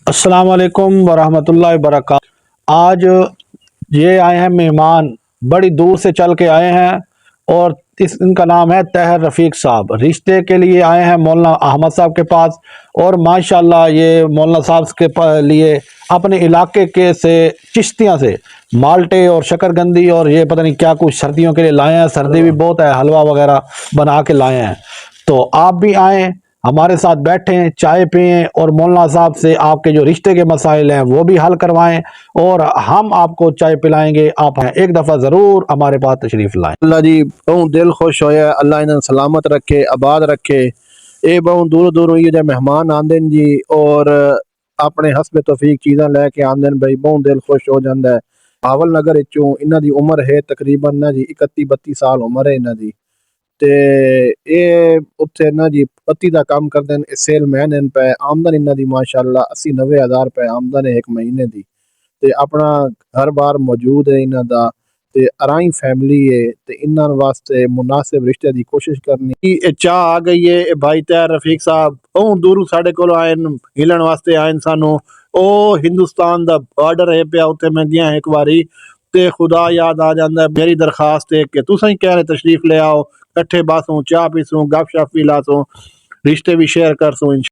अस्सलाम वालेकुम वरहमतुल्लाहि वबरकातुहू। आज ये आए हैं मेहमान, बड़ी दूर से चल के आए हैं और इनका नाम है तहर रफ़ीक साहब। रिश्ते के लिए आए हैं मौलाना अहमद साहब के पास और माशाल्लाह ये मौलाना साहब के लिए अपने इलाके के से चिश्तियाँ से माल्टे और शकरकंदी और ये पता नहीं क्या कुछ सर्दियों के लिए लाए हैं। सर्दी भी बहुत है, हलवा वगैरह बना के लाए हैं। तो आप भी आएँ, हमारे साथ बैठें, चाय पिएं और मौलाना साहब से आपके जो रिश्ते के मसाइल हैं वो भी हल करवाएं और हम आपको चाय पिलाएंगे। आप एक दफ़ा ज़रूर हमारे पास तशरीफ़ लाएं। अल्लाह जी बहुत दिल खुश होया, अल्लाह इन्हें सलामत रखे, आबाद रखे। ये बहुत दूर दूर ये जो मेहमान आंदे जी और अपने हसबे तौफीक चीज़ां लैके आंदे भाई, बहुत दिल खुश हो जाता है। भावल नगर चों इन्हां दी उम्र है तकरीबन ना जी 31-32 साल उम्र है इन्हां दी। ते ये उत्थे ना जी पत्ती दा काम करदे ने, सेलमैन हैं पे। आमदन इन्हां दी माशाअल्लाह 80-90 हज़ार रुपए आमदन है एक महीने दी। ते अपना घर बार मौजूद है इन्हां दा ते अराई फैमिली है ते इन्हां वास्ते मुनासिब रिश्ते दी कोशिश करनी। ये चाह आ गई है। ये भाई तहर रफीक साहब बहुत दूर साढ़े कोल आए हिलन वास्ते आए सानू। ओ हिंदुस्तान दा बॉर्डर है पे, उत्थे मैं गया एक बारी ते खुदा याद आ जाता है। मेरी दरखास्त है कि तुसीं कह रहे तशरीफ ले आओ, कट्ठे बासूं, चाह पीसूं, गप शप भी लासूं, रिश्ते भी शेयर करसूं।